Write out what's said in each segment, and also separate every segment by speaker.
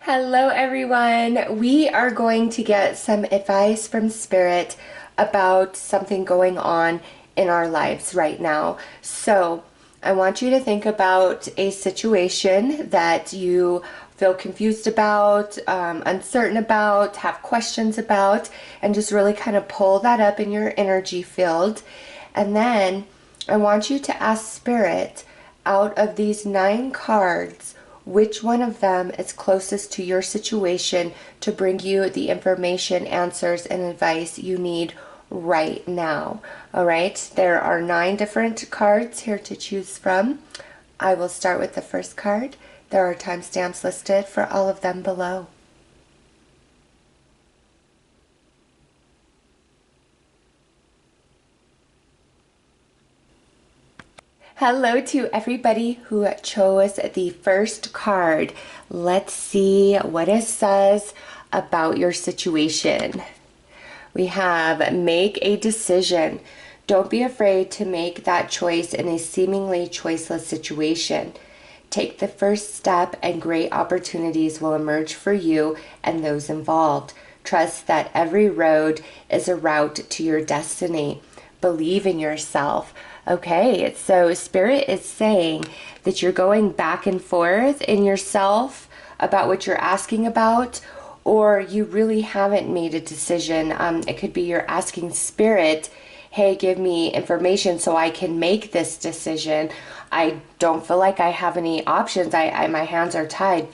Speaker 1: Hello, everyone. We are going to get some advice from Spirit about something going on in our lives right now. So, I want you to think about a situation that you feel confused about, uncertain about, have questions about, and just really kind of pull that up in your energy field. And then I want you to ask Spirit, out of these 9 cards, which one of them is closest to your situation to bring you the information, answers, and advice you need right now. All right, there are 9 different cards here to choose from. I will start with the first card. There are timestamps listed for all of them below. Hello to everybody who chose the first card. Let's see what it says about your situation. We have make a decision. Don't be afraid to make that choice in a seemingly choiceless situation. Take the first step and great opportunities will emerge for you and those involved. Trust that every road is a route to your destiny. Believe in yourself. Okay, so Spirit is saying that you're going back and forth in yourself about what you're asking about, or you really haven't made a decision. It could be you're asking Spirit, hey, give me information so I can make this decision. I don't feel like I have any options. My hands are tied.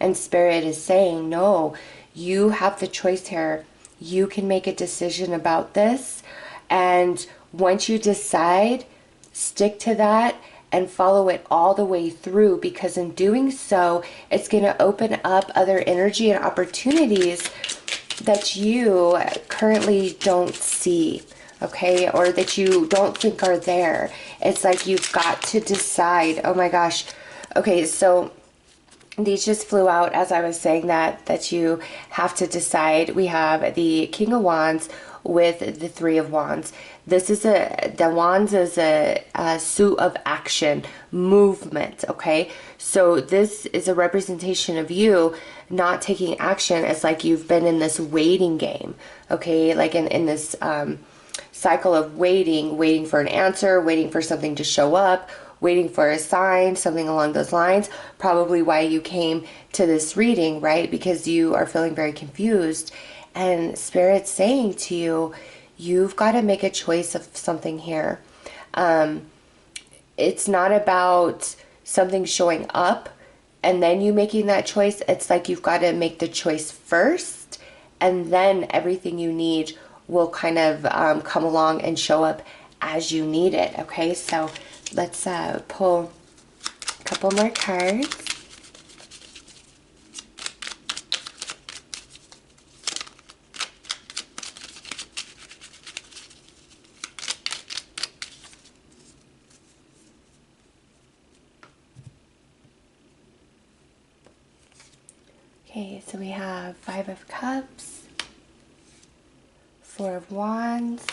Speaker 1: And Spirit is saying, no, you have the choice here. You can make a decision about this. And once you decide, stick to that and follow it all the way through, because in doing so, it's going to open up other energy and opportunities that you currently don't see, okay, or that you don't think are there. It's like you've got to decide. Oh my gosh. Okay, so these just flew out as I was saying that you have to decide. We have the King of Wands with the Three of Wands. The Wands is a suit of action, movement, okay? So this is a representation of you not taking action. It's like you've been in this waiting game, okay? Like in this cycle of waiting for an answer, waiting for something to show up, waiting for a sign, something along those lines. Probably why you came to this reading, right? Because you are feeling very confused. And Spirit's saying to you, you've got to make a choice of something here. It's not about something showing up and then you making that choice. It's like you've got to make the choice first, and then everything you need will kind of come along and show up as you need it. Okay, so let's pull a couple more cards. Okay, so we have Five of Cups, Four of Wands,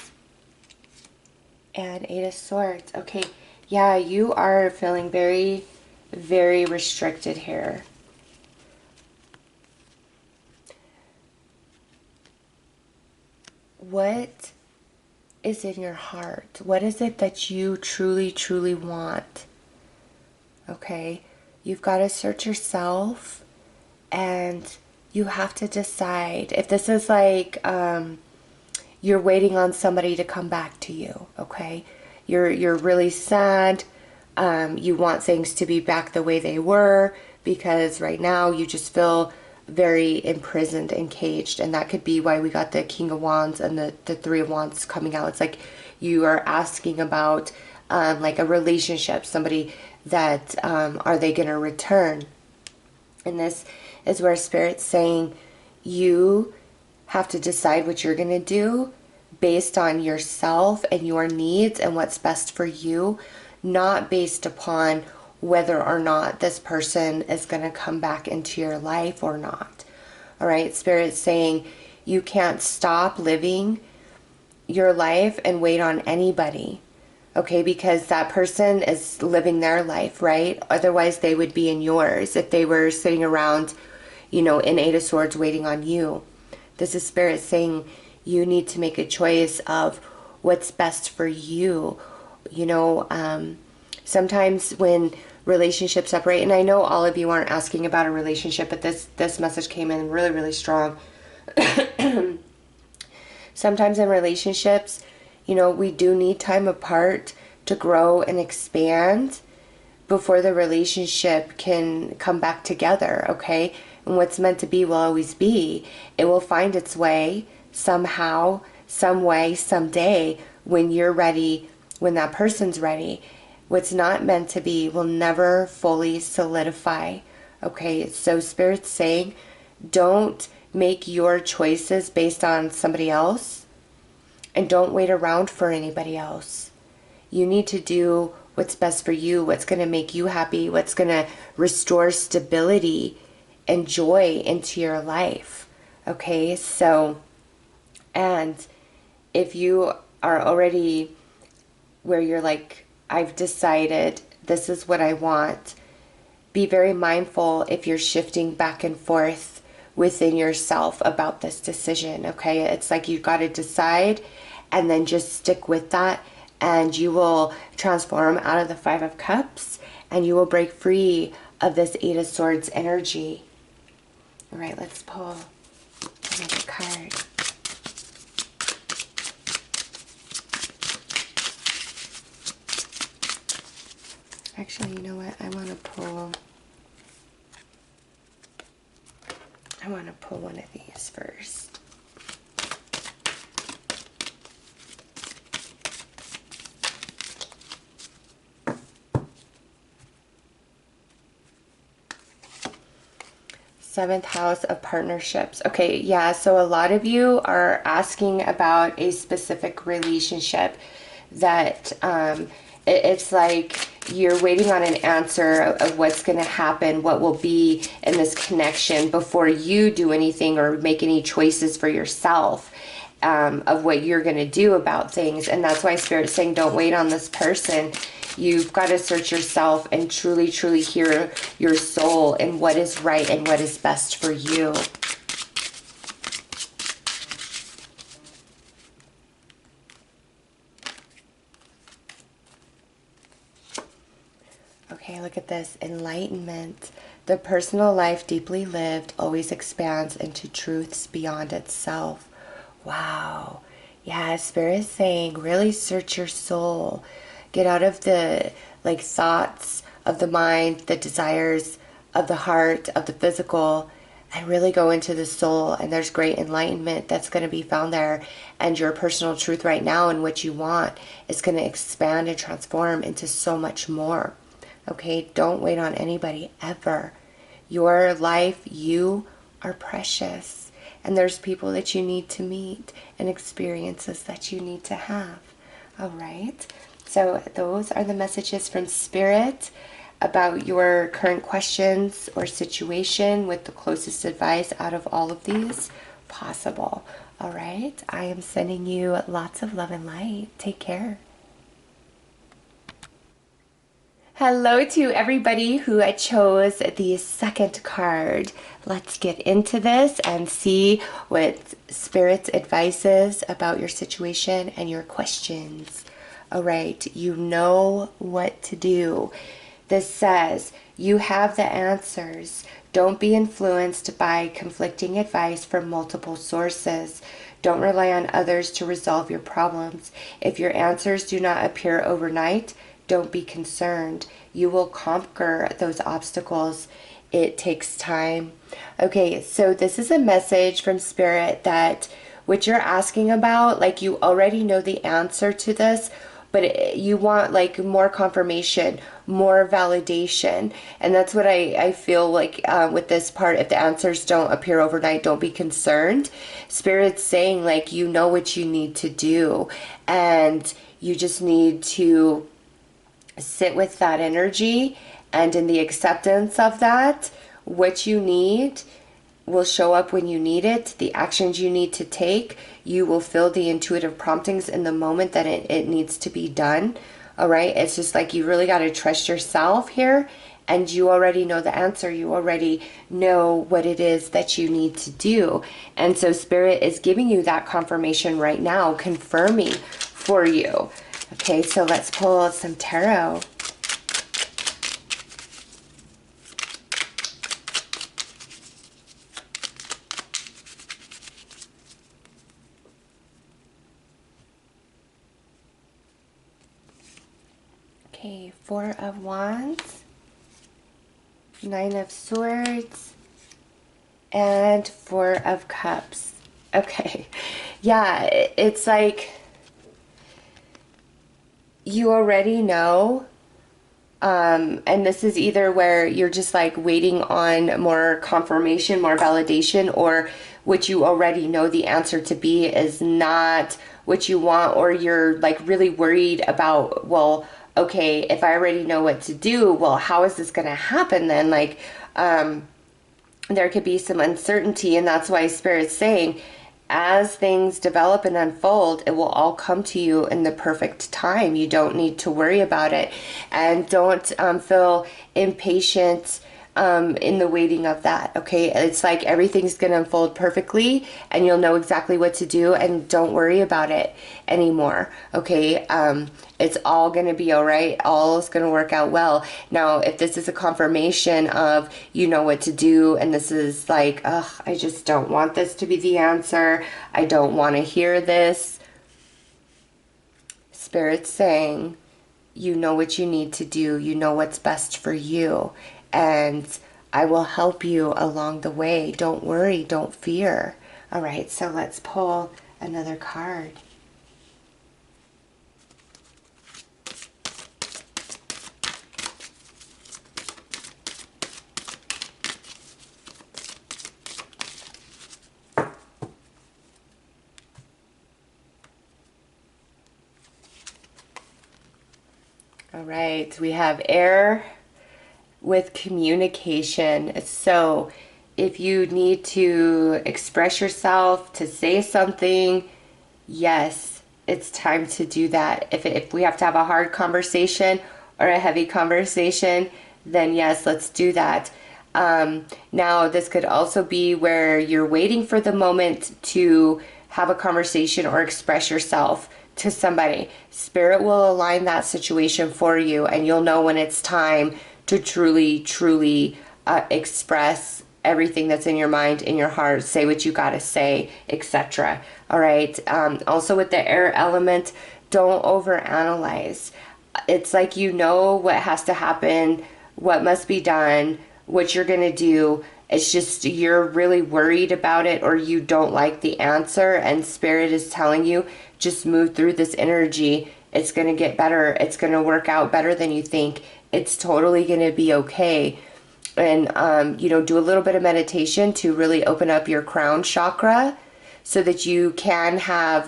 Speaker 1: and Eight of Swords. Okay, yeah, you are feeling very, very restricted here. What is in your heart? What is it that you truly, truly want? Okay, you've got to search yourself, and you have to decide. If this is like you're waiting on somebody to come back to you, okay? You're really sad. You want things to be back the way they were, because right now you just feel very imprisoned and caged, and that could be why we got the King of Wands and the Three of Wands coming out. It's like you are asking about like a relationship, somebody that are they going to return? And this is where Spirit's saying you have to decide what you're going to do based on yourself and your needs and what's best for you, not based upon whether or not this person is going to come back into your life or not. All right, Spirit's saying you can't stop living your life and wait on anybody. Okay, because that person is living their life, right? Otherwise they would be in yours if they were sitting around, you know, in Eight of Swords waiting on you. This is Spirit saying you need to make a choice of what's best for you. You know, sometimes when relationships separate, and I know all of you aren't asking about a relationship, but this message came in really, really strong. Sometimes in relationships, you know, we do need time apart to grow and expand before the relationship can come back together, okay? And what's meant to be will always be. It will find its way somehow, some way, someday, when you're ready, when that person's ready. What's not meant to be will never fully solidify, okay? So Spirit's saying, don't make your choices based on somebody else, and don't wait around for anybody else. You need to do what's best for you, what's going to make you happy, what's going to restore stability and joy into your life. Okay, so, and if you are already where you're like, I've decided this is what I want, be very mindful if you're shifting back and forth within yourself about this decision, okay? It's like you got to decide and then just stick with that, and you will transform out of the Five of Cups, and you will break free of this Eight of Swords energy. All right, let's pull another card. Actually, you know what? I want to pull one of these first. Seventh house of partnerships. Okay, yeah, so a lot of you are asking about a specific relationship that it's like you're waiting on an answer of what's going to happen, what will be in this connection before you do anything or make any choices for yourself of what you're going to do about things. And that's why Spirit's saying don't wait on this person. You've got to search yourself and truly, truly hear your soul and what is right and what is best for you. Okay, look at this. Enlightenment. The personal life deeply lived always expands into truths beyond itself. Wow. Yeah, Spirit is saying really search your soul. Get out of the thoughts of the mind, the desires of the heart, of the physical, and really go into the soul. And there's great enlightenment that's going to be found there. And your personal truth right now and what you want is going to expand and transform into so much more. Okay, don't wait on anybody ever. Your life, you are precious. And there's people that you need to meet and experiences that you need to have. All right. So those are the messages from Spirit about your current questions or situation with the closest advice out of all of these possible. All right. I am sending you lots of love and light. Take care. Hello to everybody who chose the second card. Let's get into this and see what Spirit's advice is about your situation and your questions. All right, you know what to do. This says you have the answers. Don't be influenced by conflicting advice from multiple sources. Don't rely on others to resolve your problems. If your answers do not appear overnight, don't be concerned. You will conquer those obstacles. It takes time. Okay, so this is a message from Spirit that what you're asking about, like you already know the answer to this, but you want like more confirmation, more validation. And that's what I feel like with this part. If the answers don't appear overnight, don't be concerned. Spirit's saying like you know what you need to do, and you just need to sit with that energy, and in the acceptance of that, what you need will show up when you need it. The actions you need to take, you will feel the intuitive promptings in the moment that it needs to be done. All right, it's just like you really got to trust yourself here and you already know the answer. You already know what it is that you need to do. And so Spirit is giving you that confirmation right now, confirming for you. Okay, so let's pull some tarot. Okay, Four of Wands, Nine of Swords, and Four of Cups. Okay, yeah, it's like you already know, and this is either where you're just like waiting on more confirmation, more validation, or what you already know the answer to be is not what you want, or you're like really worried about, well, okay, if I already know what to do, well, how is this going to happen then? Like, there could be some uncertainty, and that's why Spirit's saying, as things develop and unfold, it will all come to you in the perfect time. You don't need to worry about it, and don't feel impatient in the waiting of that. Okay, it's like everything's going to unfold perfectly, and you'll know exactly what to do, and don't worry about it anymore. Okay, it's all going to be all right. All is going to work out well. Now, if this is a confirmation of you know what to do, and this is like, ugh, I just don't want this to be the answer, I don't want to hear this, Spirit's saying, you know what you need to do, you know what's best for you, and I will help you along the way. Don't worry, don't fear. All right, so let's pull another card. All right, we have air with communication. So if you need to express yourself, to say something, yes, it's time to do that. If we have to have a hard conversation or a heavy conversation, then yes, let's do that. Now, this could also be where you're waiting for the moment to have a conversation or express yourself to somebody. Spirit will align that situation for you, and you'll know when it's time to truly express everything that's in your mind, in your heart, say what you gotta say, etc. All right. Also with the air element, don't overanalyze. It's like you know what has to happen, what must be done, what you're gonna do. It's just you're really worried about it, or you don't like the answer, and Spirit is telling you, just move through this energy. It's going to get better. It's going to work out better than you think. It's totally going to be okay. And, you know, do a little bit of meditation to really open up your crown chakra so that you can have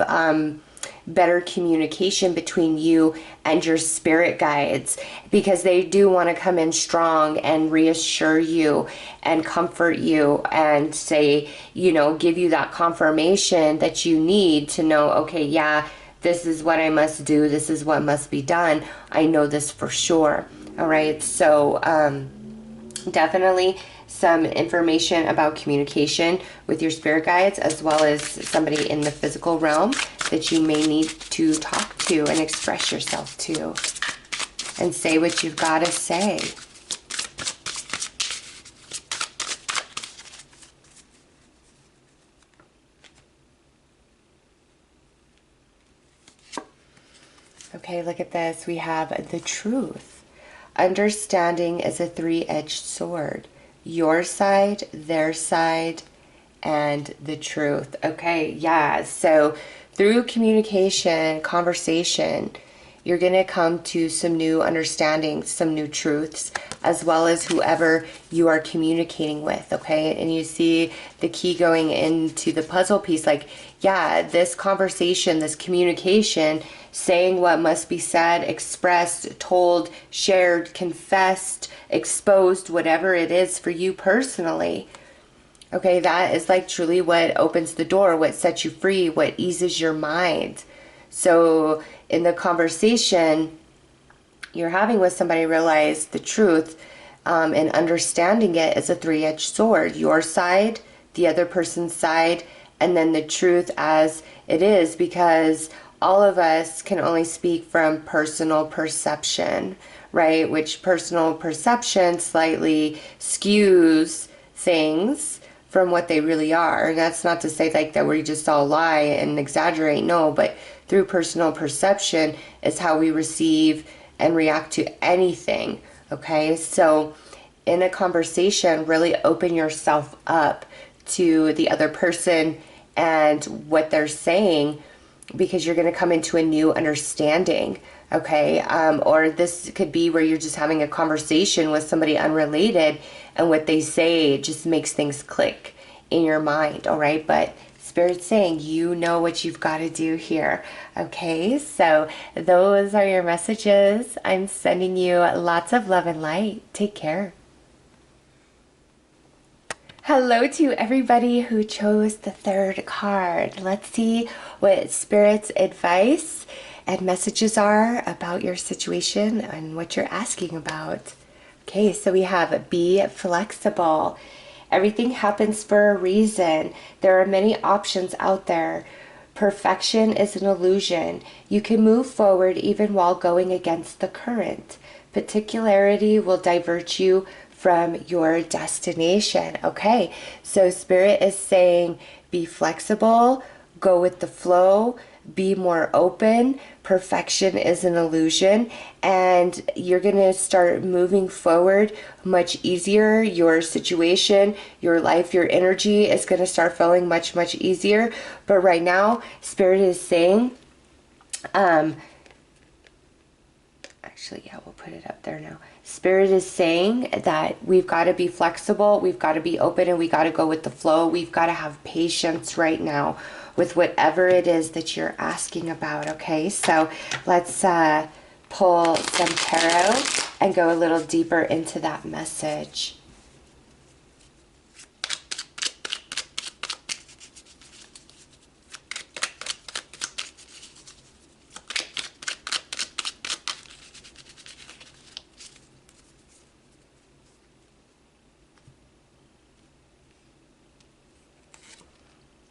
Speaker 1: better communication between you and your spirit guides, because they do want to come in strong and reassure you and comfort you and say, you know, give you that confirmation that you need to know, okay, yeah, this is what I must do. This is what must be done. I know this for sure. All right. So, definitely some information about communication with your spirit guides, as well as somebody in the physical realm that you may need to talk to and express yourself to and say what you've got to say. Okay, look at this. We have the truth. Understanding is a three-edged sword. Your side, their side, and the truth. Okay, yeah. So through communication, conversation, you're going to come to some new understandings, some new truths, as well as whoever you are communicating with, okay? And you see the key going into the puzzle piece, like, yeah, this conversation, this communication, saying what must be said, expressed, told, shared, confessed, exposed, whatever it is for you personally. Okay, that is like truly what opens the door, what sets you free, what eases your mind. So in the conversation you're having with somebody, realize the truth. and understanding it as a three-edged sword. Your side, the other person's side, and then the truth as it is, because all of us can only speak from personal perception, right? Which personal perception slightly skews things from what they really are. And that's not to say like that we just all lie and exaggerate, no, but through personal perception is how we receive and react to anything, okay? So in a conversation, really open yourself up to the other person and what they're saying, because you're going to come into a new understanding, okay? Or this could be where you're just having a conversation with somebody unrelated, and what they say just makes things click in your mind, all right? But Spirit's saying you know what you've got to do here, okay? So those are your messages. I'm sending you lots of love and light. Take care. Hello to everybody who chose the third card. Let's see what Spirit's advice and messages are about your situation and what you're asking about. Okay, so we have be flexible. Everything happens for a reason. There are many options out there. Perfection is an illusion. You can move forward even while going against the current. Particularity will divert you from your destination. Okay, so Spirit is saying be flexible, go with the flow, be more open. Perfection is an illusion, and you're going to start moving forward much easier. Your situation, your life, your energy is going to start feeling much, much easier. But right now, Spirit is saying, actually, yeah, we'll put it up there now. Spirit is saying that we've got to be flexible, we've got to be open, and we got to go with the flow. We've got to have patience right now with whatever it is that you're asking about, okay? So let's pull some tarot and go a little deeper into that message.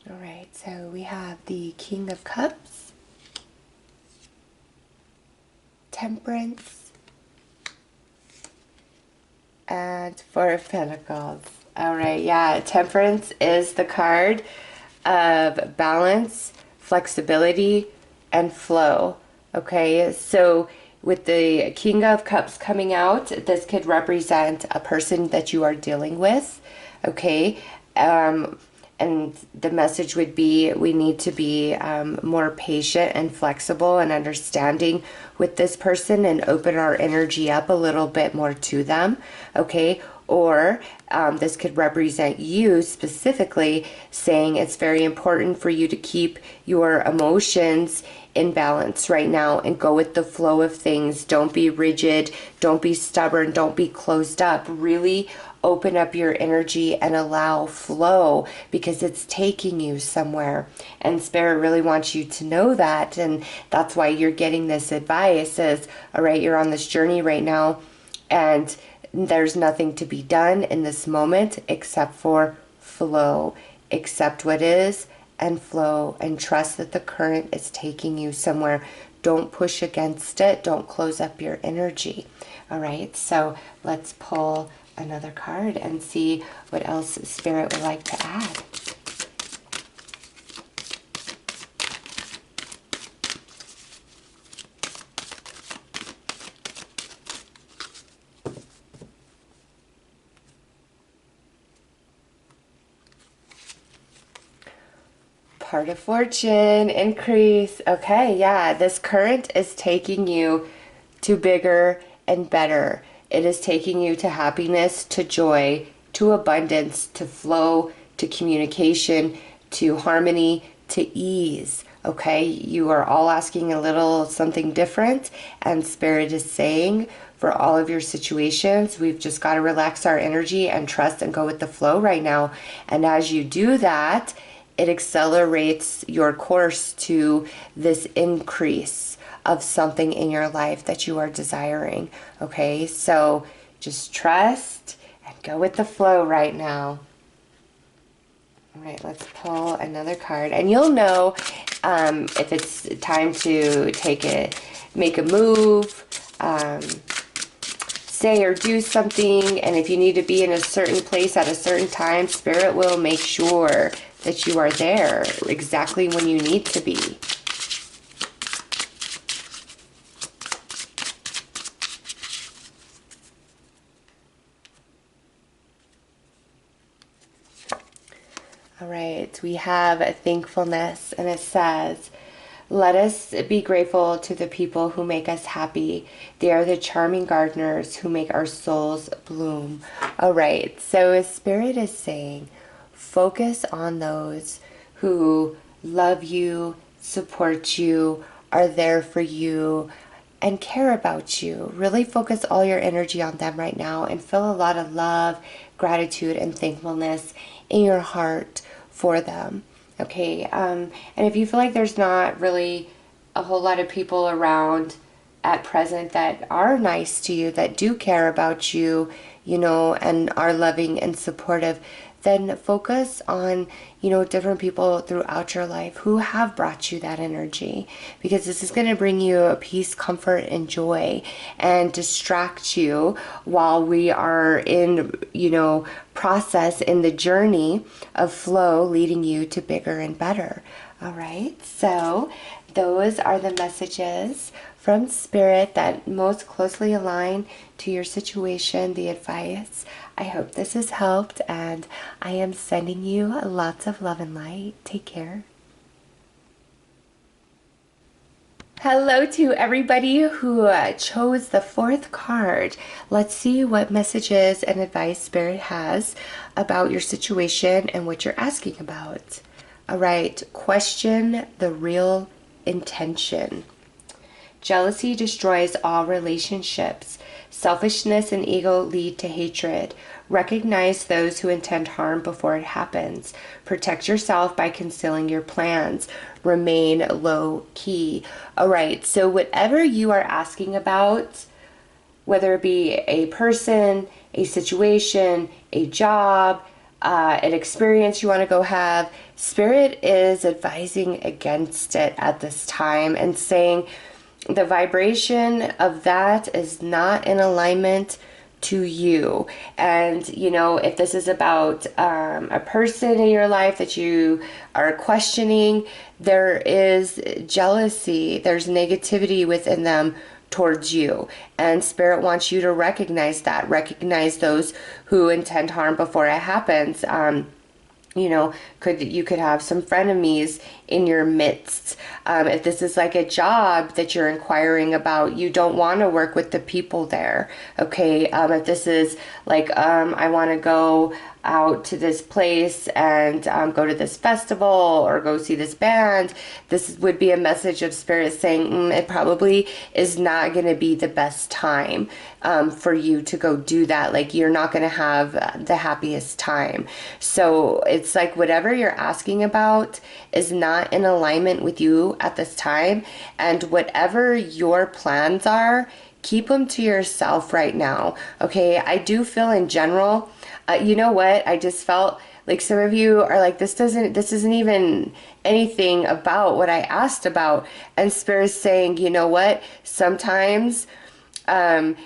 Speaker 1: All right, so we have the King of Cups, Temperance, and Four of Pentacles. All right, yeah, Temperance is the card of balance, flexibility, and flow. Okay, so with the King of Cups coming out, this could represent a person that you are dealing with, okay? And the message would be we need to be more patient and flexible and understanding with this person and open our energy up a little bit more to them, okay? Or this could represent you specifically, saying it's very important for you to keep your emotions in balance right now and go with the flow of things. Don't be rigid, don't be stubborn, don't be closed up. Really open up your energy and allow flow, because it's taking you somewhere. And Spirit really wants you to know that, and that's why you're getting this advice is, all right, you're on this journey right now, and there's nothing to be done in this moment except for flow. Accept what is and flow, and trust that the current is taking you somewhere. Don't push against it. Don't close up your energy. All right, so let's pull another card and see what else Spirit would like to add. Part of fortune, increase. Okay, yeah, this current is taking you to bigger and better. It is taking you to happiness, to joy, to abundance, to flow, to communication, to harmony, to ease. Okay, you are all asking a little something different, and Spirit is saying for all of your situations, we've just got to relax our energy and trust and go with the flow right now. And as you do that, it accelerates your course to this increase of something in your life that you are desiring. Okay, so Just trust and go with the flow right now. All right, let's pull another card. And you'll know if it's time to make a move, say or do something. And if you need to be in a certain place at a certain time, Spirit will make sure that you are there exactly when you need to be. All right, we have a thankfulness, and it says, let us be grateful to the people who make us happy. They are the charming gardeners who make our souls bloom. All right, so Spirit is saying, focus on those who love you, support you, are there for you, and care about you. Really focus all your energy on them right now and feel a lot of love, gratitude, and thankfulness in your heart for them. Okay, and if you feel like there's not really a whole lot of people around at present that are nice to you, that do care about you, you know, and are loving and supportive, then focus on, you know, different people throughout your life who have brought you that energy, because this is going to bring you a peace, comfort, and joy, and distract you while we are in, you know, process in the journey of flow leading you to bigger and better. All right, so those are the messages from Spirit that most closely align to your situation, the advice. I hope this has helped, and I am sending you lots of love and light. Take care. Hello to everybody who chose the fourth card. Let's see what messages and advice Spirit has about your situation and what you're asking about. All right, question the real intention. Jealousy destroys all relationships. Selfishness and ego lead to hatred. Recognize those who intend harm before it happens. Protect yourself by concealing your plans. Remain low key. All right, so whatever you are asking about, whether it be a person, a situation, a job, an experience you want to go have, Spirit is advising against it at this time and saying the vibration of that is not in alignment to you. And, you know, if this is about a person in your life that you are questioning, there is jealousy, there's negativity within them towards you, and Spirit wants you to recognize that. Recognize those who intend harm before it happens. You know, you could have some frenemies in your midst. If this is like a job that you're inquiring about, you don't want to work with the people there. Okay, if this is like I want to go out to this place and go to this festival or go see this band, this would be a message of Spirit saying it probably is not going to be the best time for you to go do that. Like, you're not going to have the happiest time. So it's like whatever you're asking about is not in alignment with you at this time, and whatever your plans are, keep them to yourself right now. Okay, I do feel in general, you know what, I just felt like some of you are like, this isn't even anything about what I asked about. And Spirit's saying, you know what, sometimes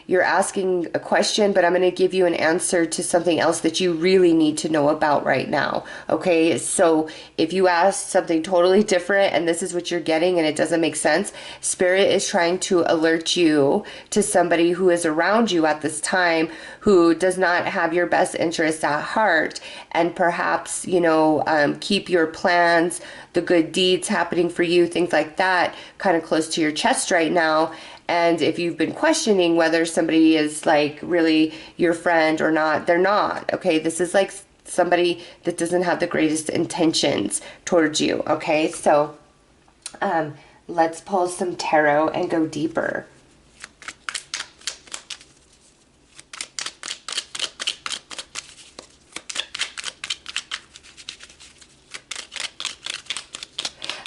Speaker 1: you're asking a question, but I'm going to give you an answer to something else that you really need to know about right now. Okay, so if you ask something totally different and this is what you're getting and it doesn't make sense, Spirit is trying to alert you to somebody who is around you at this time who does not have your best interest at heart, and perhaps, you know, keep your plans, the good deeds happening for you, things like that, kind of close to your chest right now. And if you've been questioning whether somebody is like really your friend or not, they're not. Okay, this is like somebody that doesn't have the greatest intentions towards you. Okay, so let's pull some tarot and go deeper.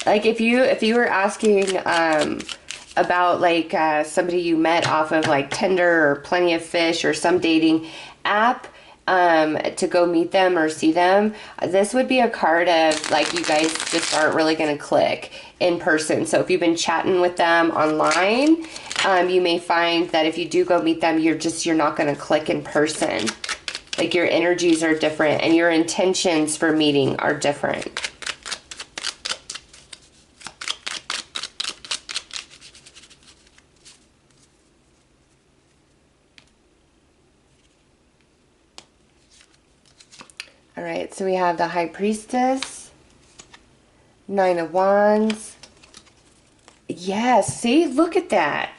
Speaker 1: Like if you were asking about like somebody you met off of like Tinder or Plenty of Fish or some dating app to go meet them or see them. This would be a card of like you guys just aren't really going to click in person. So if you've been chatting with them online, you may find that if you do go meet them, you're not going to click in person. Like your energies are different and your intentions for meeting are different. All right, so we have the High Priestess, Nine of Wands. Yes, see, look at that.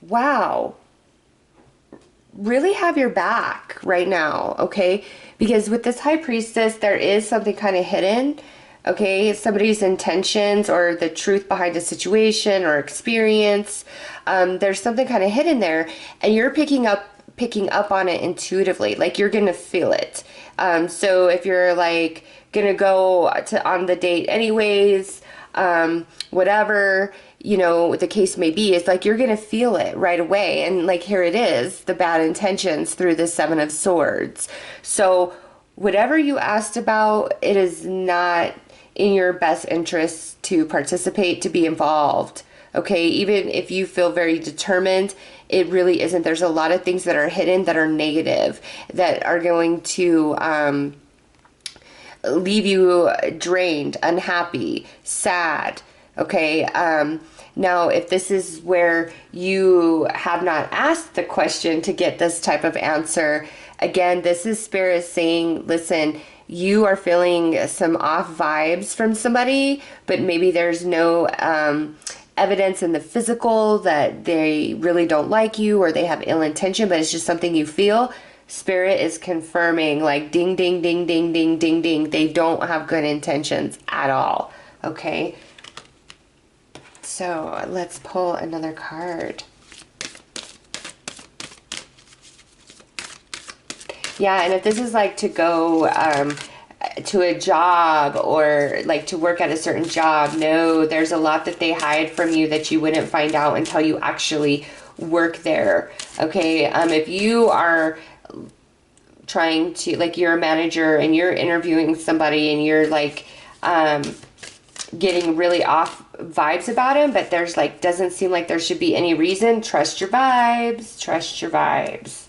Speaker 1: Wow. Really have your back right now, okay? Because with this High Priestess, there is something kind of hidden, okay? Somebody's intentions or the truth behind a situation or experience. There's something kind of hidden there, and you're picking up on it intuitively. Like you're gonna feel it. So if you're like gonna go on the date anyways, whatever, you know, the case may be, it's like you're gonna feel it right away. And like here it is, the bad intentions through the Seven of Swords. So whatever you asked about, it is not in your best interest to participate, to be involved. Okay, even if you feel very determined, it really isn't. There's a lot of things that are hidden that are negative, that are going to leave you drained, unhappy, sad. Okay, now if this is where you have not asked the question to get this type of answer, again, this is Spirit saying, listen, you are feeling some off vibes from somebody, but maybe there's no evidence in the physical that they really don't like you or they have ill intention, but it's just something you feel. Spirit is confirming, like ding, ding, ding, ding, ding, ding, ding. They don't have good intentions at all. Okay. So let's pull another card. Yeah, and if this is like to go to a job or like to work at a certain job, no, there's a lot that they hide from you that you wouldn't find out until you actually work there. Okay, if you are trying to, like you're a manager and you're interviewing somebody and you're like getting really off vibes about him, but there's like doesn't seem like there should be any reason, trust your vibes, trust your vibes.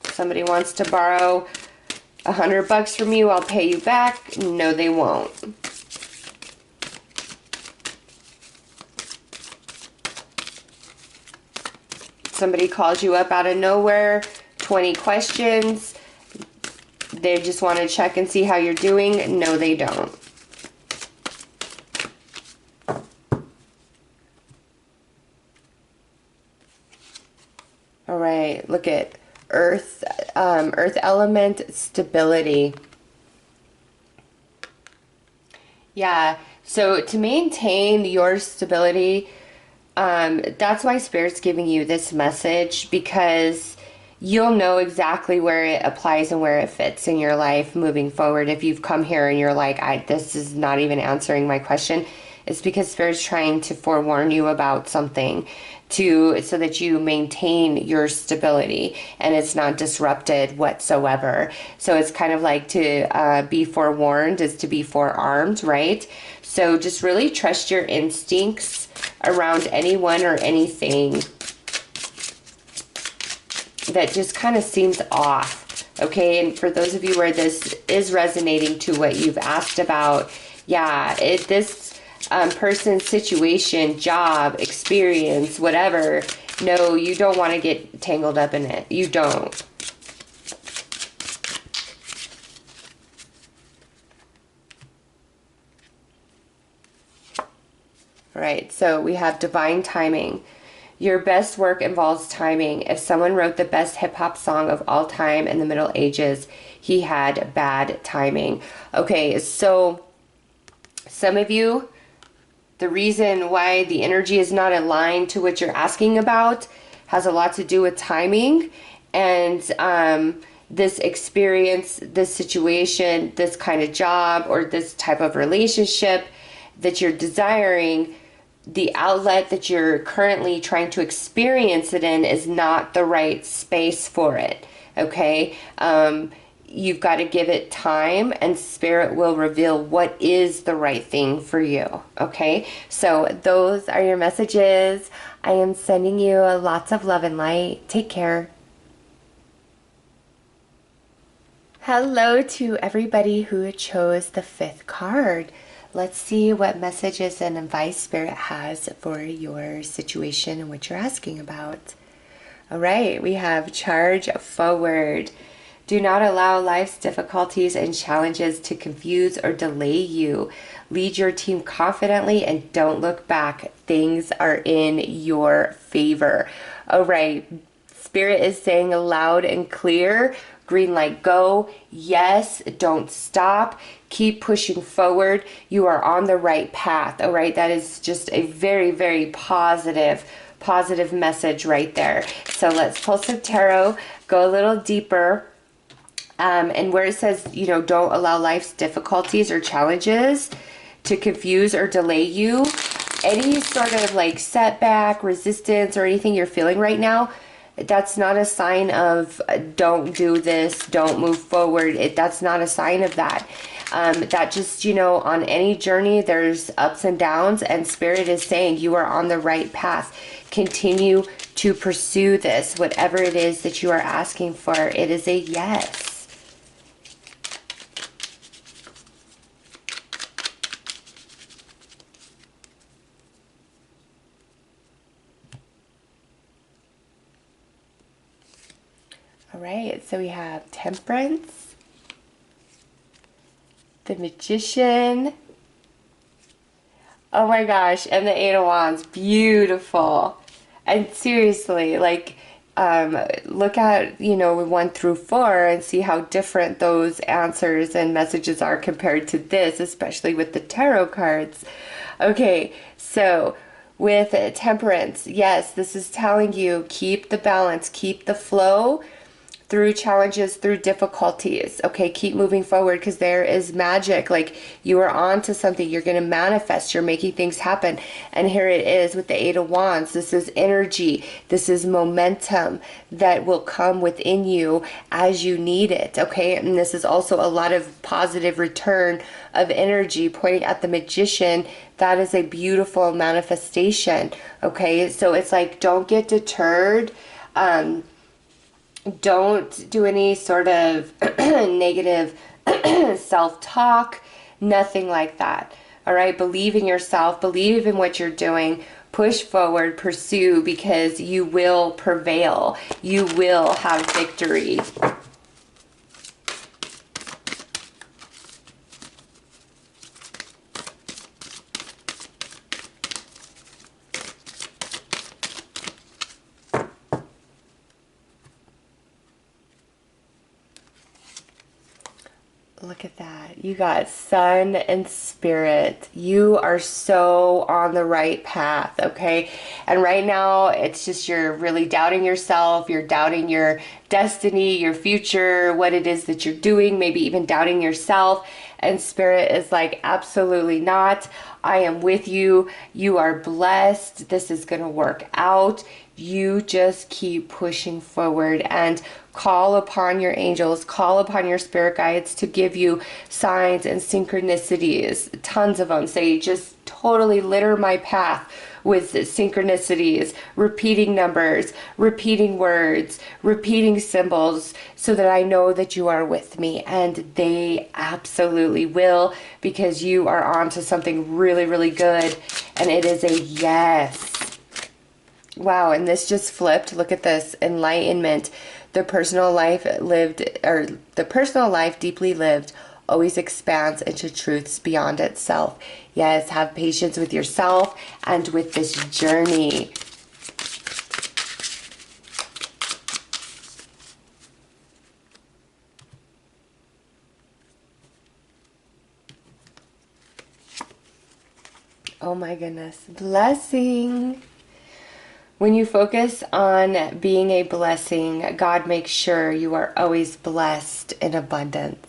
Speaker 1: Somebody wants to borrow $100 from you, I'll pay you back. No, they won't. Somebody calls you up out of nowhere, 20 questions. They just want to check and see how you're doing. No, they don't. All right, look at earth element, stability. Yeah, so to maintain your stability, that's why Spirit's giving you this message, because you'll know exactly where it applies and where it fits in your life moving forward. If you've come here and you're like, this is not even answering my question, it's because Spirit's trying to forewarn you about something so that you maintain your stability and it's not disrupted whatsoever. So it's kind of like to be forewarned is to be forearmed, right? So just really trust your instincts around anyone or anything that just kind of seems off. Okay, and for those of you where this is resonating to what you've asked about, yeah, this person's situation, job, experience, whatever, no, you don't want to get tangled up in it. You don't. All right, so we have divine timing. Your best work involves timing. If someone wrote the best hip-hop song of all time in the Middle Ages, he had bad timing. Okay, so some of you, the reason why the energy is not aligned to what you're asking about has a lot to do with timing. And this experience, this situation, this kind of job, or this type of relationship that you're desiring, the outlet that you're currently trying to experience it in is not the right space for it. Okay? You've got to give it time, and Spirit will reveal what is the right thing for you. Okay? So those are your messages. I am sending you lots of love and light. Take care. Hello to everybody who chose the 5th card. Let's see what messages and advice Spirit has for your situation and what you're asking about. All right, we have charge forward. Do not allow life's difficulties and challenges to confuse or delay you. Lead your team confidently and don't look back. Things are in your favor. All right, Spirit is saying loud and clear, green light, go. Yes, don't stop. Keep pushing forward. You are on the right path. All right, that is just a very, very positive message right there. So let's pull some tarot, go a little deeper. And where it says, don't allow life's difficulties or challenges to confuse or delay you, any sort of like setback, resistance, or anything you're feeling right now, that's not a sign of don't do this, don't move forward. That's not a sign of that. That just, on any journey, there's ups and downs, and Spirit is saying you are on the right path. Continue to pursue this, whatever it is that you are asking for. It is a yes. All right, so we have Temperance, the Magician. Oh my gosh, and the 8 of Wands. Beautiful. And seriously, like, look at, 1 through 4 and see how different those answers and messages are compared to this, especially with the tarot cards. Okay, so with Temperance, yes, this is telling you keep the balance, keep the flow through challenges, through difficulties. Okay, keep moving forward because there is magic. Like, you are on to something. You're going to manifest. You're making things happen. And here it is with the 8 of Wands. This is energy. This is momentum that will come within you as you need it. Okay, and this is also a lot of positive return of energy pointing at the Magician. That is a beautiful manifestation. Okay, so it's like, don't get deterred. Don't do any sort of negative self-talk, nothing like that. All right, believe in yourself, believe in what you're doing, push forward, pursue, because you will prevail. You will have victory. Look at that. You got Sun and Spirit. You are so on the right path, okay? And right now, it's just you're really doubting yourself. You're doubting your destiny, your future, what it is that you're doing, maybe even doubting yourself. And Spirit is like, absolutely not. I am with you. You are blessed. This is going to work out. You just keep pushing forward and call upon your angels, call upon your spirit guides to give you signs and synchronicities, tons of them. Say, just totally litter my path with synchronicities, repeating numbers, repeating words, repeating symbols, so that I know that you are with me. And they absolutely will, because you are on to something really, really good. And it is a yes. Wow, and this just flipped. Look at this. Enlightenment. The personal life deeply lived always expands into truths beyond itself. Yes, have patience with yourself and with this journey. Oh my goodness. Blessing. When you focus on being a blessing, God makes sure you are always blessed in abundance.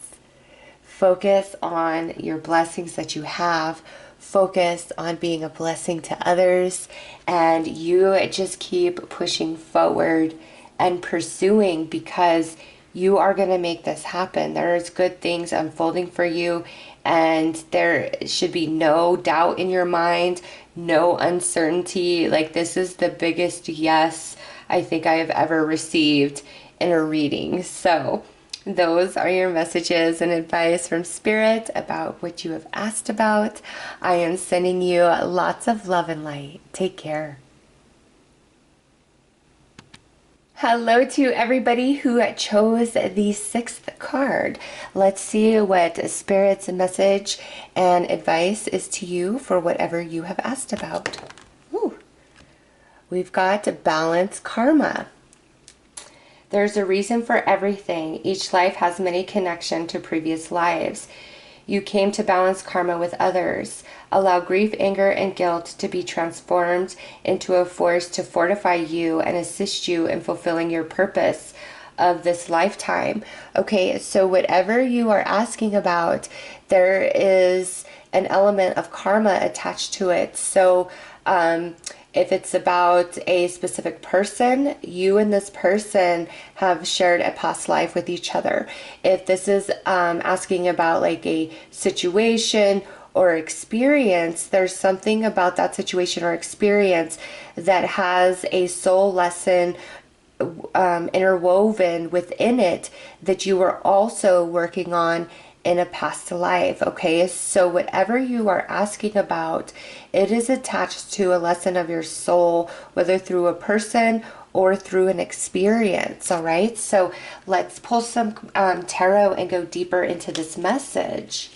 Speaker 1: Focus on your blessings that you have. Focus on being a blessing to others. And you just keep pushing forward and pursuing, because you are going to make this happen. There's good things unfolding for you, and there should be no doubt in your mind, no uncertainty. Like, this is the biggest yes I think I have ever received in a reading. So those are your messages and advice from Spirit about what you have asked about. I am sending you lots of love and light. Take care. Hello to everybody who chose the 6th card. Let's see what Spirit's message and advice is to you for whatever you have asked about. Ooh. We've got balance karma. There's a reason for everything. Each life has many connections to previous lives. You came to balance karma with others. Allow grief, anger, and guilt to be transformed into a force to fortify you and assist you in fulfilling your purpose of this lifetime. Okay, so whatever you are asking about, there is an element of karma attached to it. So, if it's about a specific person, you and this person have shared a past life with each other. If this is asking about like a situation or experience, there's something about that situation or experience that has a soul lesson interwoven within it that you were also working on in a past life. Okay, so whatever you are asking about, it is attached to a lesson of your soul, whether through a person or through an experience. All right, so let's pull some tarot and go deeper into this message.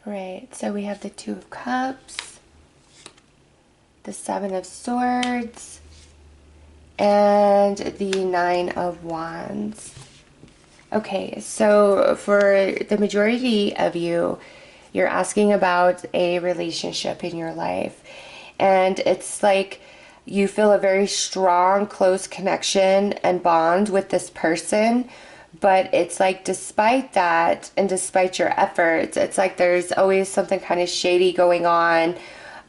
Speaker 1: Right, so we have the 2 of Cups, the 7 of Swords, and the 9 of Wands. Okay, so for the majority of you, you're asking about a relationship in your life. And it's like you feel a very strong, close connection and bond with this person. But it's like despite that and despite your efforts, it's like there's always something kind of shady going on,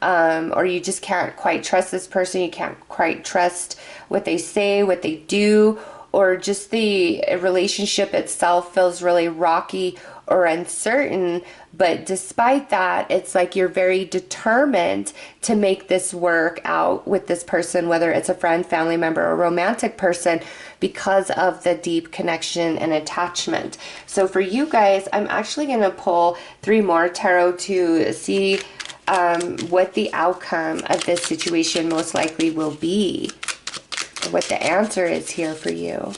Speaker 1: or you just can't quite trust this person. You can't quite trust what they say, what they do, or just the relationship itself feels really rocky or uncertain. But despite that, it's like you're very determined to make this work out with this person, whether it's a friend, family member, or romantic person, because of the deep connection and attachment. So for you guys, I'm actually going to pull 3 more tarot to see what the outcome of this situation most likely will be, what the answer is here for you.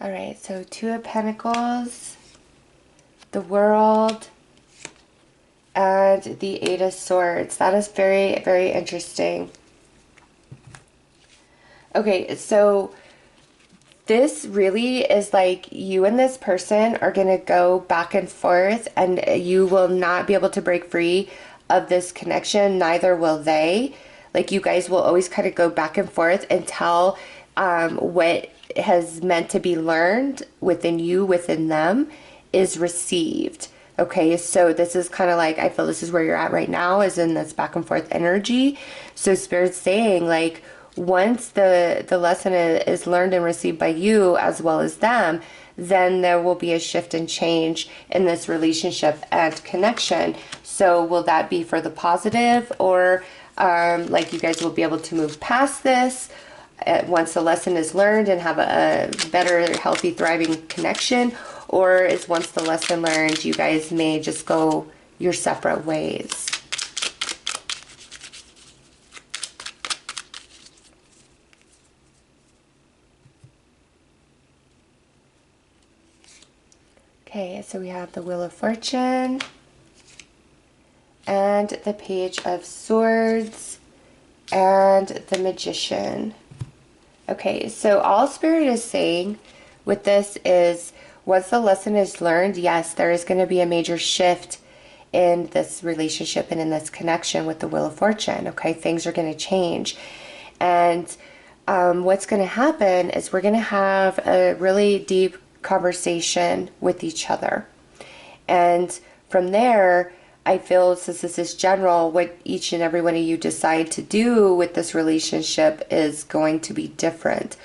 Speaker 1: All right, so 2 of Pentacles, the World, and the 8 of Swords. That is very, very interesting. Okay, so this really is like you and this person are going to go back and forth, and you will not be able to break free of this connection. Neither will they. Like, you guys will always kind of go back and forth until what has meant to be learned within you, within them, is received. Okay, so this is kind of like, I feel this is where you're at right now, is in this back and forth energy. So Spirit's saying, like, once the lesson is learned and received by you as well as them, then there will be a shift and change in this relationship and connection. So will that be for the positive, or like you guys will be able to move past this once the lesson is learned and have a better, healthy, thriving connection? Or is once the lesson learned, you guys may just go your separate ways. Okay, so we have the Wheel of Fortune and the Page of Swords and the Magician. Okay, so all Spirit is saying with this is once the lesson is learned, yes, there is going to be a major shift in this relationship and in this connection with the Wheel of Fortune. Okay, things are going to change. And what's going to happen is we're going to have a really deep conversation with each other. And from there, I feel, since this is general, what each and every one of you decide to do with this relationship is going to be different.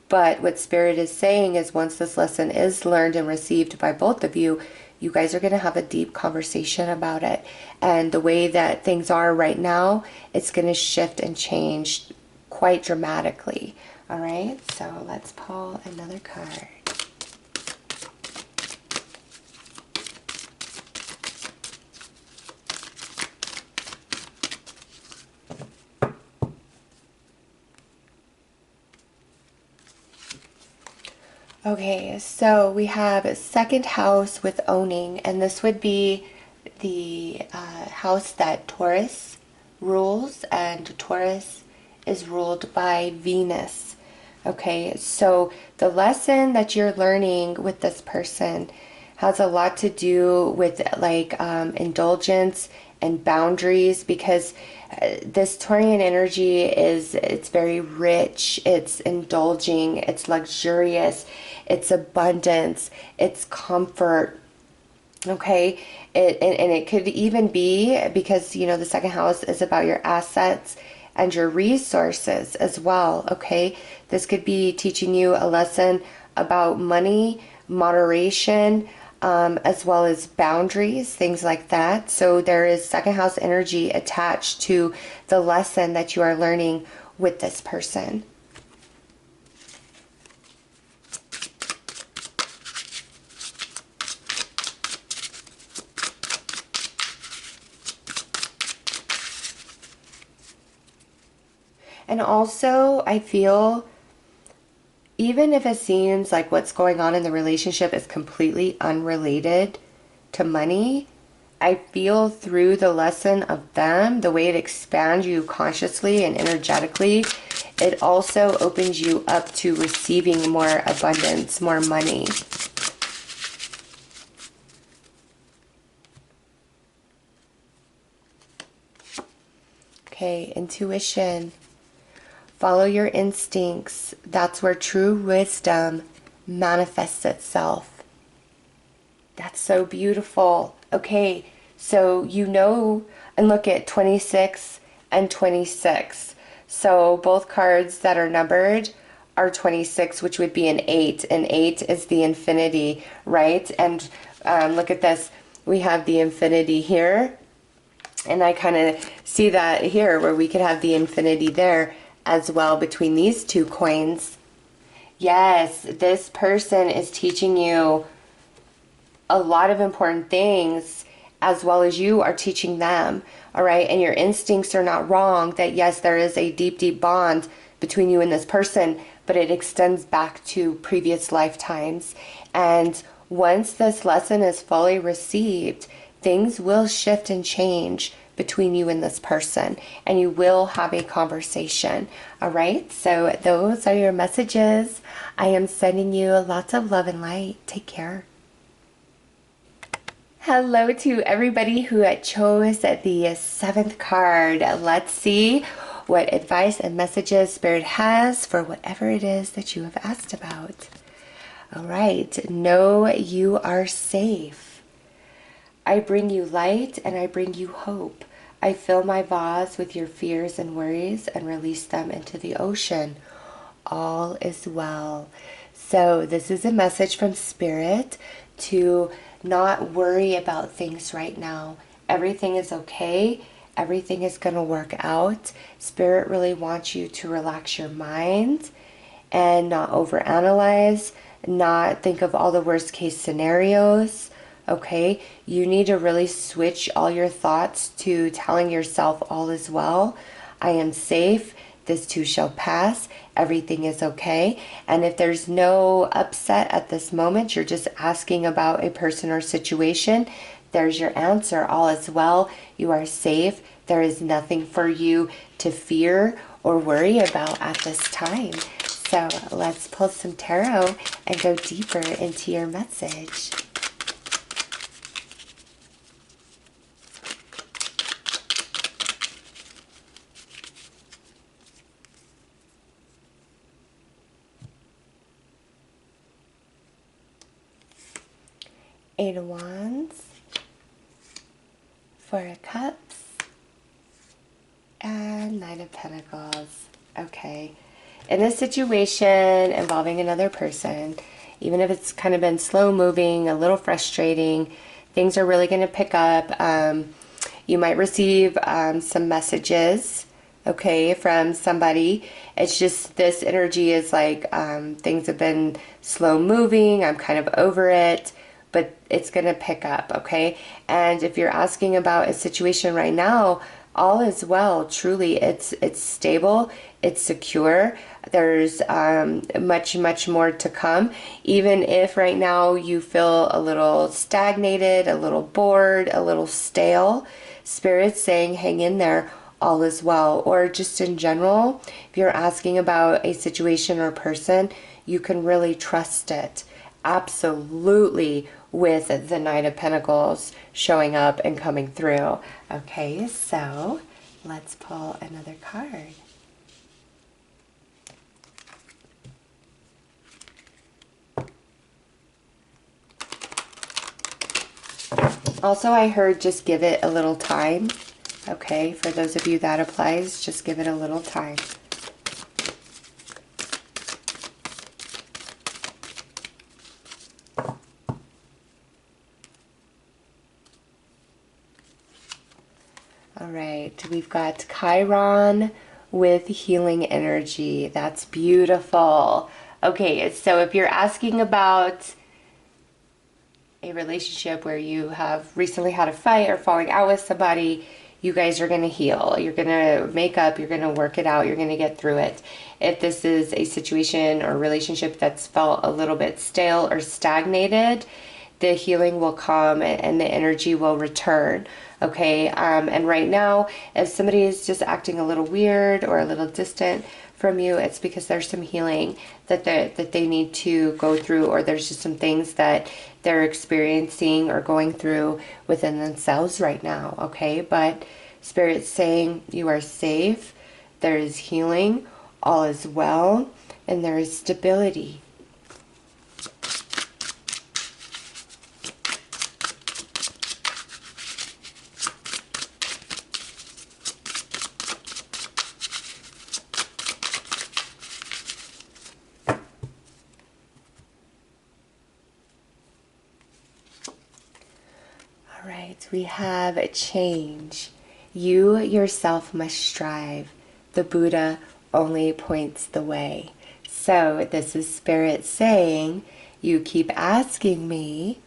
Speaker 1: But what Spirit is saying is once this lesson is learned and received by both of you, you guys are going to have a deep conversation about it. And the way that things are right now, it's going to shift and change quite dramatically. All right, so let's pull another card. Okay, so we have a second house with owning, and this would be the house that Taurus rules, and Taurus is ruled by Venus. Okay, so the lesson that you're learning with this person has a lot to do with like indulgence and boundaries, because this Taurian energy it's very rich, it's indulging, it's luxurious, it's abundance, it's comfort. Okay, and it could even be because, you know, the second house is about your assets and your resources as well. Okay, this could be teaching you a lesson about money, moderation, as well as boundaries, things like that. So there is second house energy attached to the lesson that you are learning with this person. And also, I feel, even if it seems like what's going on in the relationship is completely unrelated to money, I feel through the lesson of them, the way it expands you consciously and energetically, it also opens you up to receiving more abundance, more money. Okay, intuition. Follow your instincts. That's where true wisdom manifests itself. That's so beautiful. Okay, so you know, and look at 26 and 26. So both cards that are numbered are 26, which would be an 8. And 8 is the infinity, right? And look at this. We have the infinity here. And I kind of see that here where we could have the infinity there as well between these two coins. Yes, this person is teaching you a lot of important things as well as you are teaching them. All right, and your instincts are not wrong that yes, there is a deep, deep bond between you and this person, but it extends back to previous lifetimes. And once this lesson is fully received, things will shift and change between you and this person, and you will have a conversation. All right, so those are your messages. I am sending you lots of love and light. Take care. Hello to everybody who chose the seventh card. Let's see what advice and messages Spirit has for whatever it is that you have asked about. All right, know you are safe. I bring you light and I bring you hope. I fill my vase with your fears and worries and release them into the ocean. All is well. So this is a message from Spirit to not worry about things right now. Everything is okay. Everything is going to work out. Spirit really wants you to relax your mind and not overanalyze, not think of all the worst case scenarios. Okay, you need to really switch all your thoughts to telling yourself all is well. I am safe. This too shall pass. Everything is okay. And if there's no upset at this moment, you're just asking about a person or situation, there's your answer. All is well. You are safe. There is nothing for you to fear or worry about at this time. So let's pull some tarot and go deeper into your message. Eight of Wands, Four of Cups, and Nine of Pentacles. Okay. In a situation involving another person, even if it's kind of been slow moving, a little frustrating, things are really going to pick up. You might receive some messages, okay, from somebody. It's just this energy is like things have been slow moving. I'm kind of over it, but it's going to pick up, okay? And if you're asking about a situation right now, all is well. Truly, it's stable, it's secure. There's much more to come. Even if right now you feel a little stagnated, a little bored, a little stale, Spirit's saying hang in there, all is well. Or just in general, if you're asking about a situation or person, you can really trust it. Absolutely, with the Knight of Pentacles showing up and coming through. Okay, so let's pull another card. Also, I heard just give it a little time. Okay, for those of you that applies, just give it a little time. All right, we've got Chiron with healing energy. That's beautiful. Okay, so if you're asking about a relationship where you have recently had a fight or falling out with somebody, you guys are going to heal. You're going to make up. You're going to work it out. You're going to get through it. If this is a situation or relationship that's felt a little bit stale or stagnated, the healing will come and the energy will return. Okay, and right now, if somebody is just acting a little weird or a little distant from you, it's because there's some healing that they need to go through, or there's just some things that they're experiencing or going through within themselves right now. Okay, but Spirit's saying you are safe, there is healing, all is well, and there is stability. All right, we have a change. You yourself must strive. The Buddha only points the way. So this is Spirit saying, you keep asking me,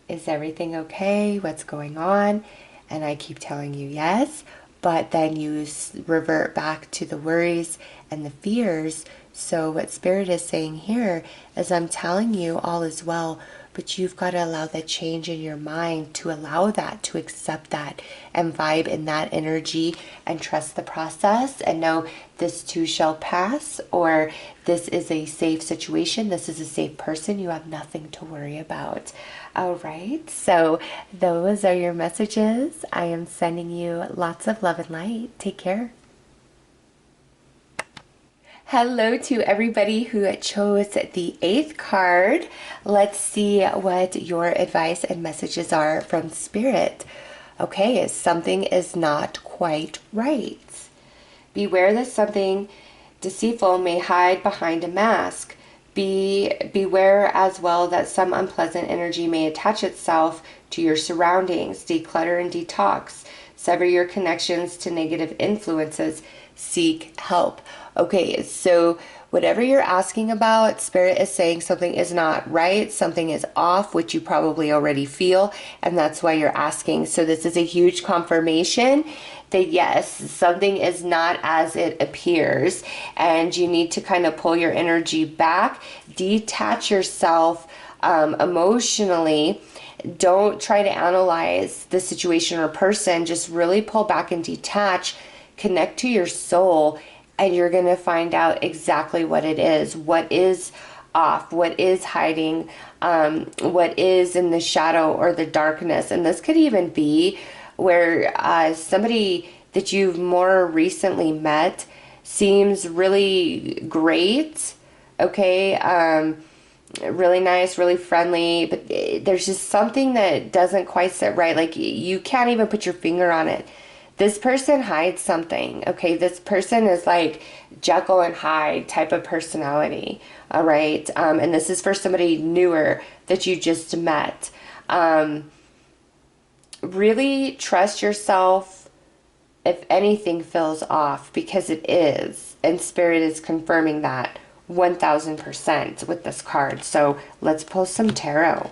Speaker 1: is everything okay? What's going on? And I keep telling you yes, but then you revert back to the worries and the fears. So what Spirit is saying here is I'm telling you all is well, but you've got to allow that change in your mind to allow that, to accept that and vibe in that energy and trust the process and know this too shall pass, or this is a safe situation. This is a safe person. You have nothing to worry about. All right. So those are your messages. I am sending you lots of love and light. Take care. Hello to everybody who chose the 8th card. Let's see what your advice and messages are from Spirit. Okay, something is not quite right. Beware that something deceitful may hide behind a mask. Beware as well that some unpleasant energy may attach itself to your surroundings. Declutter and detox. Sever your connections to negative influences. Seek help. Okay, so whatever you're asking about, Spirit is saying something is not right, something is off, which you probably already feel, and that's why you're asking. So this is a huge confirmation that yes, something is not as it appears, and you need to kind of pull your energy back, detach yourself emotionally. Don't try to analyze the situation or person, just really pull back and detach, connect to your soul, and you're going to find out exactly what it is, what is off, what is hiding, what is in the shadow or the darkness. And this could even be where somebody that you've more recently met seems really great, okay, really nice, really friendly, but there's just something that doesn't quite sit right. Like you can't even put your finger on it. This person hides something, okay? This person is like Jekyll and Hyde type of personality, all right? And this is for somebody newer that you just met. Really trust yourself if anything feels off, because it is, and Spirit is confirming that 1000% with this card. So let's pull some tarot.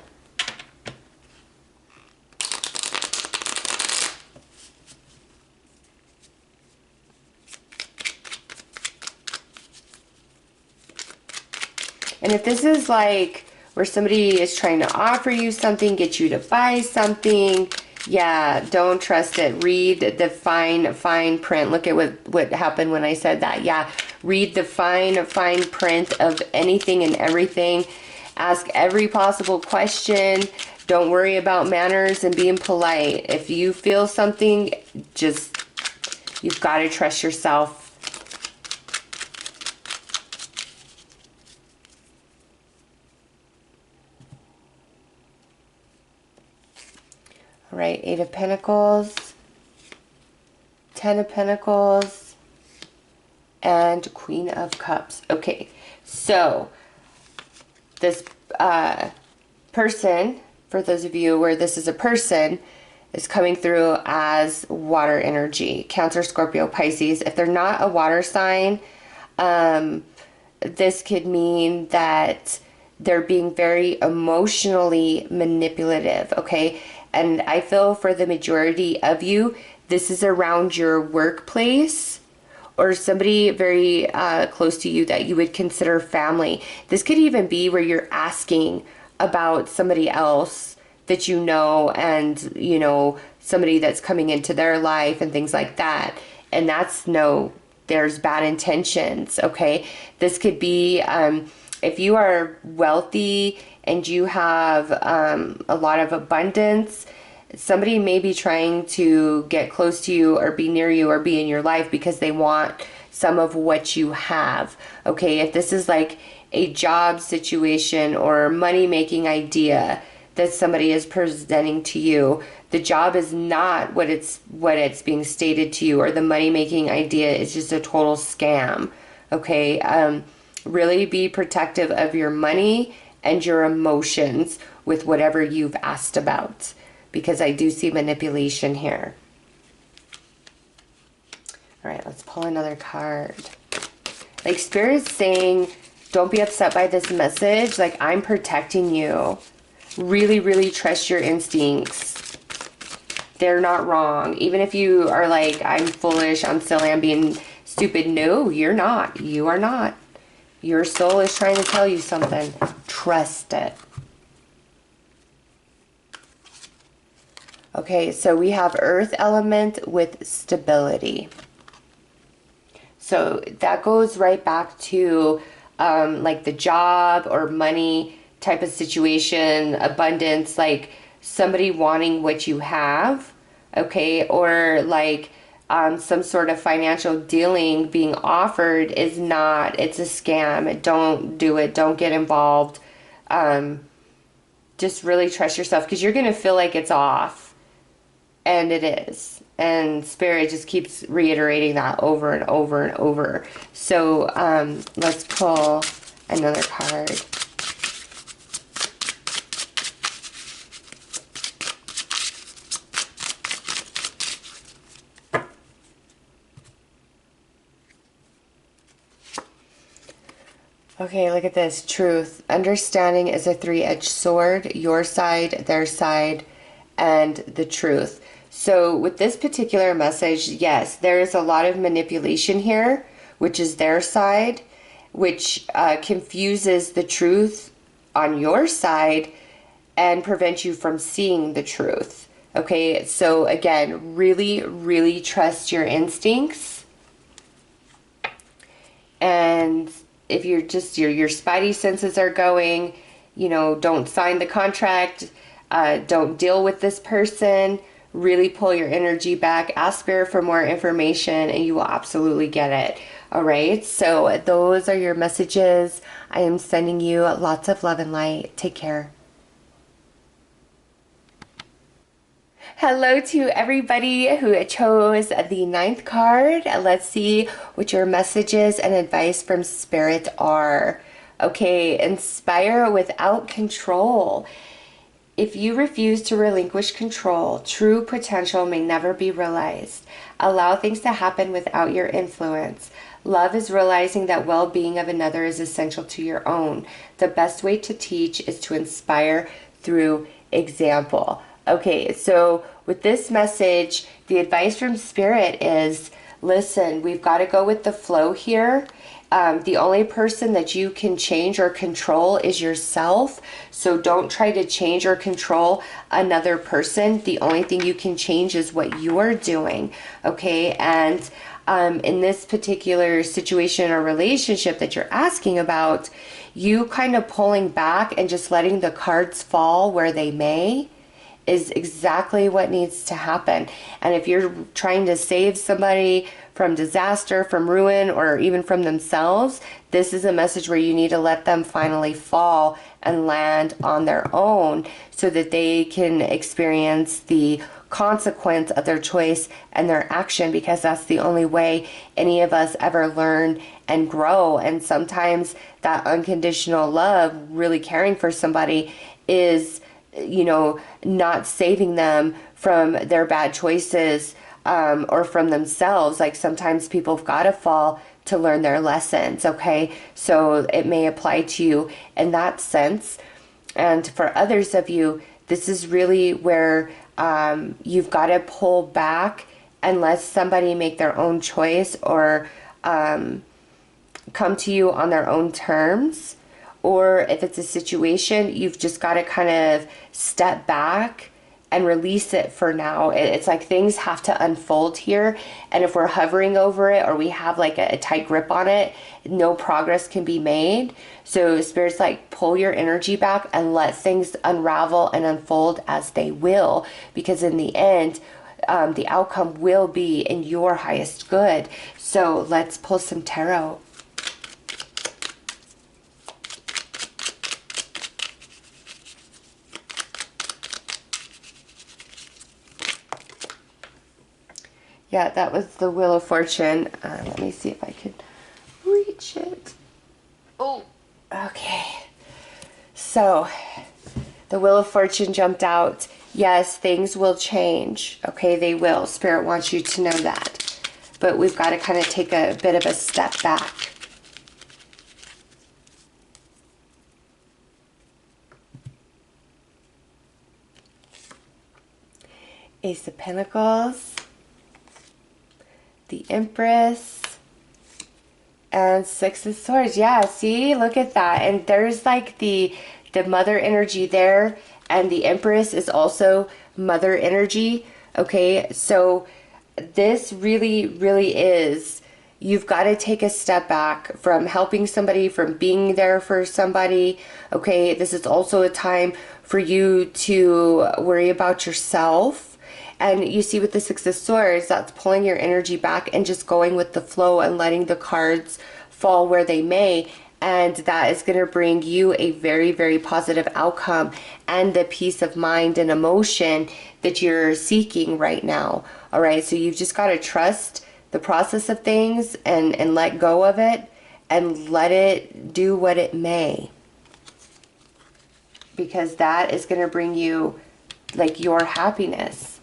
Speaker 1: And if this is like where somebody is trying to offer you something, get you to buy something, yeah, don't trust it. Read the fine print. Look at what happened when I said that. Yeah, read the fine print of anything and everything. Ask every possible question. Don't worry about manners and being polite. If you feel something, just, you've got to trust yourself. All right, 8 of Pentacles, 10 of Pentacles, and Queen of Cups. Okay, so this person, for those of you where this is a person, is coming through as water energy. Cancer, Scorpio, Pisces. If they're not a water sign, this could mean that they're being very emotionally manipulative, okay? And I feel for the majority of you, this is around your workplace or somebody very close to you that you would consider family. This could even be where you're asking about somebody else that you know, and you know, somebody that's coming into their life and things like that. And that's no, there's bad intentions, okay? This could be if you are wealthy and you have a lot of abundance, somebody may be trying to get close to you or be near you or be in your life because they want some of what you have, okay? If this is like a job situation or money-making idea that somebody is presenting to you, the job is not what it's being stated to you, or the money-making idea is just a total scam, okay? Really be protective of your money and your emotions with whatever you've asked about, because I do see manipulation here. All right, let's pull another card. Like Spirit's saying, don't be upset by this message. Like, I'm protecting you. Really, really trust your instincts. They're not wrong. Even if you are like, I'm foolish, I'm silly, I'm being stupid. No, you're not. You are not. Your soul is trying to tell you something. Trust it. Okay, so we have earth element with stability. So that goes right back to like the job or money type of situation, abundance, like somebody wanting what you have, okay? Or like some sort of financial dealing being offered is not, it's a scam. Don't do it. Don't get involved. Just really trust yourself, because you're going to feel like it's off. And it is. And Spirit just keeps reiterating that over and over and over. So let's pull another card. Okay, look at this. Truth. Understanding is a three-edged sword. Your side, their side, and the truth. So with this particular message, yes, there is a lot of manipulation here, which is their side, which confuses the truth on your side and prevents you from seeing the truth. Okay, so again, really, really trust your instincts. And if you're just your spidey senses are going, you know, don't sign the contract, don't deal with this person. Really pull your energy back, ask Spirit for more information, and you will absolutely get it. All right, so those are your messages. I am sending you lots of love and light. Take care. Hello to everybody who chose the ninth card. Let's see what your messages and advice from Spirit are. Okay, inspire without control. If you refuse to relinquish control, true potential may never be realized. Allow things to happen without your influence. Love is realizing that well-being of another is essential to your own. The best way to teach is to inspire through example. Okay, so with this message, the advice from Spirit is, listen, we've got to go with the flow here. The only person that you can change or control is yourself. So don't try to change or control another person. The only thing you can change is what you're doing. Okay, and in this particular situation or relationship that you're asking about, you kind of pulling back and just letting the cards fall where they may is exactly what needs to happen. And if you're trying to save somebody from disaster, from ruin, or even from themselves, this is a message where you need to let them finally fall and land on their own so that they can experience the consequence of their choice and their action, because that's the only way any of us ever learn and grow. And sometimes that unconditional love, really caring for somebody, is, you know, not saving them from their bad choices or from themselves. Like sometimes people have got to fall to learn their lessons. Okay, so it may apply to you in that sense. And for others of you, this is really where you've got to pull back and let somebody make their own choice or come to you on their own terms. Or if it's a situation, you've just got to kind of step back and release it for now. It's like things have to unfold here. And if we're hovering over it or we have like a tight grip on it, no progress can be made. So Spirit's like, pull your energy back and let things unravel and unfold as they will. Because in the end, the outcome will be in your highest good. So let's pull some tarot. Yeah, that was the Wheel of Fortune. Let me see if I could reach it. Oh, okay. So, the Wheel of Fortune jumped out. Yes, things will change. Okay, they will. Spirit wants you to know that. But we've got to kind of take a bit of a step back. Ace of Pentacles. The Empress, and Six of Swords. Yeah, see, look at that. And there's like the mother energy there, and the Empress is also mother energy. Okay, so this really, really is, you've got to take a step back from helping somebody, from being there for somebody. Okay, this is also a time for you to worry about yourself. And you see with the Six of Swords, that's pulling your energy back and just going with the flow and letting the cards fall where they may. And that is going to bring you a very, very positive outcome and the peace of mind and emotion that you're seeking right now. All right, so you've just got to trust the process of things and let go of it and let it do what it may. Because that is going to bring you like your happiness.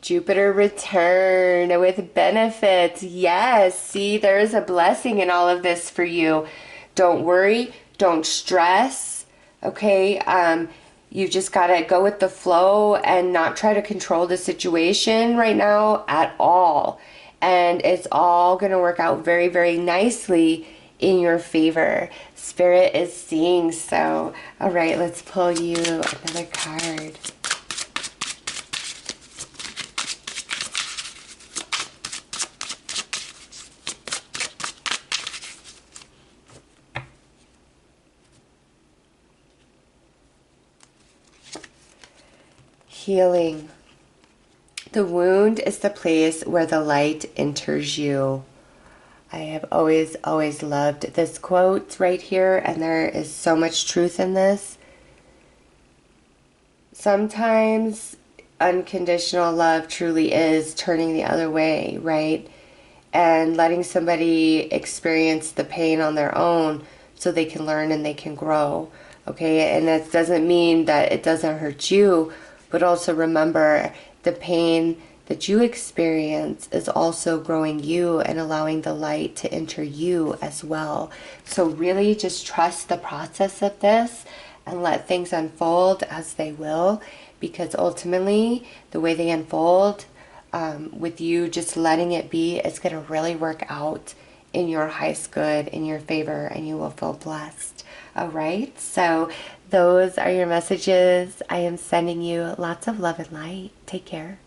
Speaker 1: Jupiter return with benefits. Yes, see, there is a blessing in all of this for you. Don't worry, don't stress, okay? You just gotta go with the flow and not try to control the situation right now at all. And it's all gonna work out very, very nicely in your favor. Spirit is seeing so. All right, let's pull you another card. Healing. The wound is the place where the light enters you. I have always, always loved this quote right here, and there is so much truth in this. Sometimes unconditional love truly is turning the other way, right? And letting somebody experience the pain on their own so they can learn and they can grow, okay? And that doesn't mean that it doesn't hurt you, but also remember the pain that you experience is also growing you and allowing the light to enter you as well. So really just trust the process of this and let things unfold as they will, because ultimately the way they unfold, with you just letting it be, it's going to really work out in your highest good, in your favor, and you will feel blessed. All right, so those are your messages. I am sending you lots of love and light. Take care.